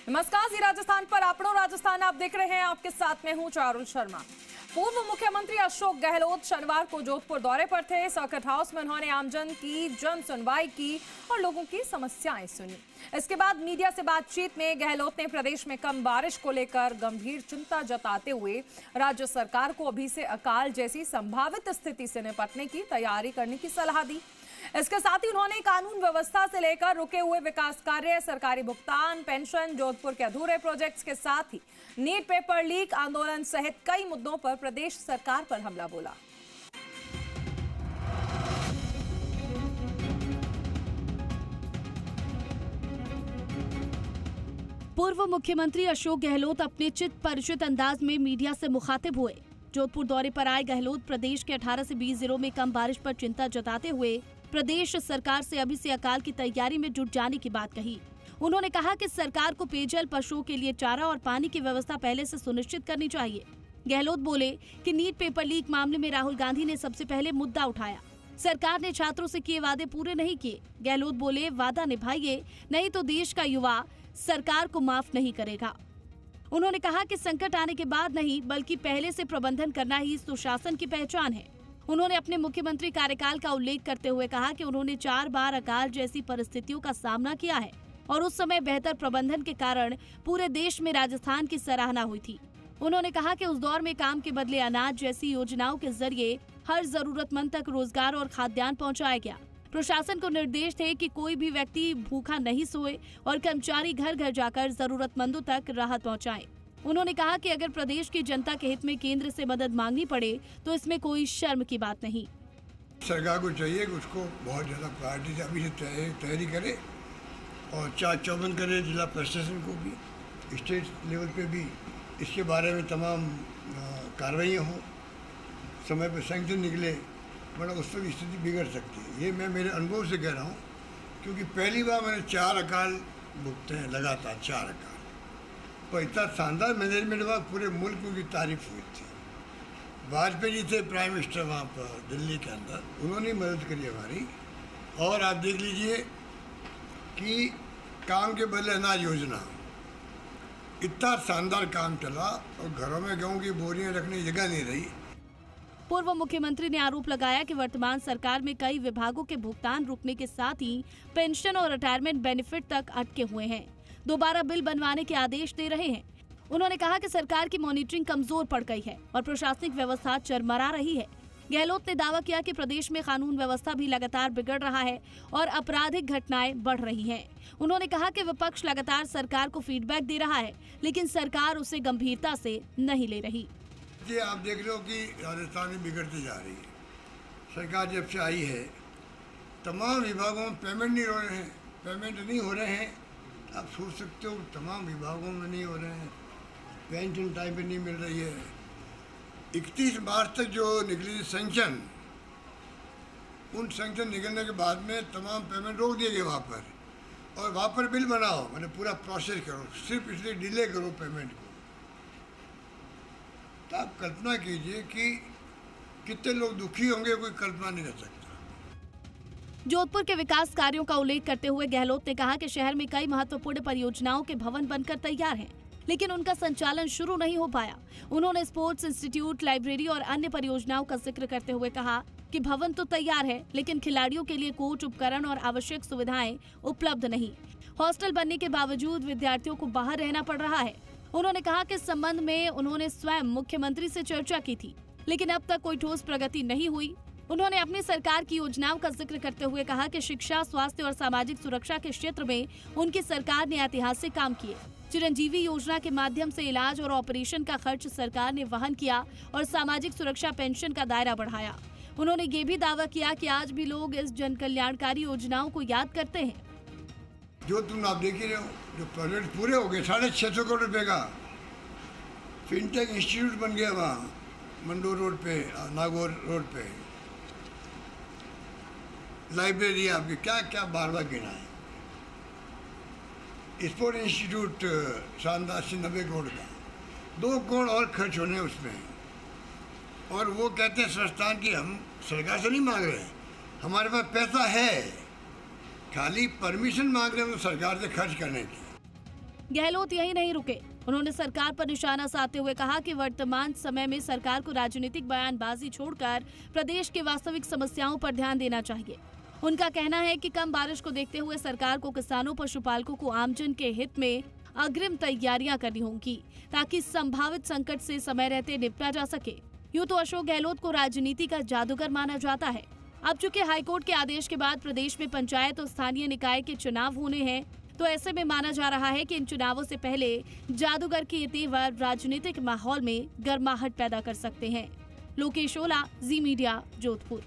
नमस्कार जी राजस्थान पर आपनो राजस्थान आप देख रहे हैं। आपके साथ में हूं चारुल शर्मा। पूर्व मुख्यमंत्री अशोक गहलोत शनिवार को जोधपुर दौरे पर थे। सर्किट हाउस में उन्होंने आमजन की जन सुनवाई की और लोगों की समस्याएं सुनी। इसके बाद मीडिया से बातचीत में गहलोत ने प्रदेश में कम बारिश को लेकर गंभीर चिंता जताते हुए राज्य सरकार को अभी से अकाल जैसी संभावित स्थिति से निपटने की तैयारी करने की सलाह दी। इसके साथ ही उन्होंने कानून व्यवस्था से लेकर रुके हुए विकास कार्य, सरकारी भुगतान, पेंशन, जोधपुर के अधूरे प्रोजेक्ट्स के साथ ही नीट पेपर लीक आंदोलन सहित कई मुद्दों पर प्रदेश सरकार पर हमला बोला। पूर्व मुख्यमंत्री अशोक गहलोत अपने चित परिचित अंदाज में मीडिया से मुखातिब हुए। जोधपुर दौरे पर आए गहलोत प्रदेश के 18 से 20 जिलों में कम बारिश पर चिंता जताते हुए प्रदेश सरकार से अभी से अकाल की तैयारी में जुट जाने की बात कही। उन्होंने कहा कि सरकार को पेयजल, पशुओं के लिए चारा और पानी की व्यवस्था पहले से सुनिश्चित करनी चाहिए। गहलोत बोले कि नीट पेपर लीक मामले में राहुल गांधी ने सबसे पहले मुद्दा उठाया। सरकार ने छात्रों से किए वादे पूरे नहीं किए। गहलोत बोले, वादा निभाइए, नहीं तो देश का युवा सरकार को माफ नहीं करेगा। उन्होंने कहा कि संकट आने के बाद नहीं बल्कि पहले से प्रबंधन करना ही सुशासन की पहचान है। उन्होंने अपने मुख्यमंत्री कार्यकाल का उल्लेख करते हुए कहा कि उन्होंने 4 बार अकाल जैसी परिस्थितियों का सामना किया है और उस समय बेहतर प्रबंधन के कारण पूरे देश में राजस्थान की सराहना हुई थी। उन्होंने कहा कि उस दौर में काम के बदले अनाज जैसी योजनाओं के जरिए हर जरूरतमंद तक रोजगार और खाद्यान्न पहुँचाया गया। प्रशासन को निर्देश थे कि कोई भी व्यक्ति भूखा नहीं सोए और कर्मचारी घर घर जाकर जरूरतमंदों तक राहत पहुँचाएं। उन्होंने कहा कि अगर प्रदेश की जनता के हित में केंद्र से मदद मांगनी पड़े तो इसमें कोई शर्म की बात नहीं। सरकार को चाहिए कि उसको बहुत ज़्यादा प्रायोरिटी से अभी से तैयारी करे और चाक चौबंद करे जिला प्रशासन को भी, स्टेट लेवल पे भी इसके बारे में तमाम कार्रवाइयाँ हों, समय पर सैंक्शन निकले, वरना उस पर स्थिति बिगड़ सकती है। ये मैं मेरे अनुभव से कह रहा हूँ, क्योंकि पहली बार मैंने 4 अकाल भुगते हैं लगातार, 4 अकाल, और इतना शानदार मैनेजमेंट हुआ, पूरे मुल्क की तारीफ हुई थी। वाजपेयी जी थे प्राइम मिनिस्टर वहाँ पर दिल्ली के अंदर, उन्होंने मदद करी हमारी। और आप देख लीजिए कि काम के बदले अनाज योजना, इतना शानदार काम चला और घरों में गेहूं की बोरियां रखने की जगह नहीं रही। पूर्व मुख्यमंत्री ने आरोप लगाया कि वर्तमान सरकार में कई विभागों के भुगतान रुकने के साथ ही पेंशन और रिटायरमेंट बेनिफिट तक अटके हुए हैं। दोबारा बिल बनवाने के आदेश दे रहे हैं। उन्होंने कहा कि सरकार की मॉनिटरिंग कमजोर पड़ गई है और प्रशासनिक व्यवस्था चरमरा रही है। गहलोत ने दावा किया कि प्रदेश में कानून व्यवस्था भी लगातार बिगड़ रहा है और आपराधिक घटनाएं बढ़ रही हैं। उन्होंने कहा कि विपक्ष लगातार सरकार को फीडबैक दे रहा है, लेकिन सरकार उसे गंभीरता से नहीं ले रही। ये आप देख रहे हो कि राजस्थान में बिगड़ती जा रही है। सरकार जब से आई है, तमाम विभागों में पेमेंट नहीं हो रहे हैं। आप सोच सकते हो, तमाम विभागों में नहीं हो रहे हैं, पेंशन टाइम पे नहीं मिल रही है। 31 मार्च तक जो निकली थी सैंक्शन, उन सैंक्शन निकलने के बाद में तमाम पेमेंट रोक दिए गए वहाँ पर, और वहाँ पर बिल बनाओ, मैंने पूरा प्रोसेस करो, सिर्फ इसलिए डिले करो पेमेंट को। तो आप कल्पना कीजिए कि कितने लोग दुखी होंगे, कोई कल्पना नहीं कर सकता। जोधपुर के विकास कार्यों का उल्लेख करते हुए गहलोत ने कहा कि शहर में कई महत्वपूर्ण परियोजनाओं के भवन बनकर तैयार हैं, लेकिन उनका संचालन शुरू नहीं हो पाया। उन्होंने स्पोर्ट्स इंस्टीट्यूट, लाइब्रेरी और अन्य परियोजनाओं का जिक्र करते हुए कहा कि भवन तो तैयार है, लेकिन खिलाड़ियों के लिए कोच, उपकरण और आवश्यक सुविधाएं उपलब्ध नहीं। हॉस्टल बनने के बावजूद विद्यार्थियों को बाहर रहना पड़ रहा है। उन्होंने कहा कि इस संबंध में उन्होंने स्वयं मुख्यमंत्री से चर्चा की थी, लेकिन अब तक कोई ठोस प्रगति नहीं हुई। उन्होंने अपनी सरकार की योजनाओं का जिक्र करते हुए कहा कि शिक्षा, स्वास्थ्य और सामाजिक सुरक्षा के क्षेत्र में उनकी सरकार ने ऐतिहासिक काम किए। चिरंजीवी योजना के माध्यम से इलाज और ऑपरेशन का खर्च सरकार ने वहन किया और सामाजिक सुरक्षा पेंशन का दायरा बढ़ाया। उन्होंने ये भी दावा किया कि आज भी लोग इस जन कल्याणकारी योजनाओं को याद करते हैं। जो तुम आप देख ही रहे हो, जो प्रोजेक्ट पूरे हो गए, 650 करोड़ रुपए का फिनटेक इंस्टीट्यूट बन गया वहाँ मंडोर रोड पे, नागौर रोड पे। लाइब्रेरी आपकी क्या क्या बार गिना है। स्पोर्ट इंस्टीट्यूट शानदार 90 करोड़ का, 2 करोड़ और खर्च होने उसमें। और वो कहते हैं संस्थान की हम सरकार से नहीं मांग रहे हैं, हमारे पास पैसा है, खाली परमिशन मांग रहे हैं तो सरकार से खर्च करने की। गहलोत यही नहीं रुके। उन्होंने सरकार पर निशाना साधते हुए कहा कि वर्तमान समय में सरकार को राजनीतिक बयानबाजी छोड़कर प्रदेश की वास्तविक समस्याओं पर ध्यान देना चाहिए। उनका कहना है कि कम बारिश को देखते हुए सरकार को किसानों, पशुपालकों को आमजन के हित में अग्रिम तैयारियां करनी होंगी ताकि संभावित संकट से समय रहते निपटा जा सके। यूं तो अशोक गहलोत को राजनीति का जादूगर माना जाता है। अब चूंकि हाईकोर्ट के आदेश के बाद प्रदेश में पंचायत और स्थानीय निकाय के चुनाव होने हैं, तो ऐसे में माना जा रहा है कि इन चुनावों से पहले जादूगर के तेवर राजनीतिक माहौल में गर्माहट पैदा कर सकते हैं। लोकेश ओला, जी मीडिया, जोधपुर।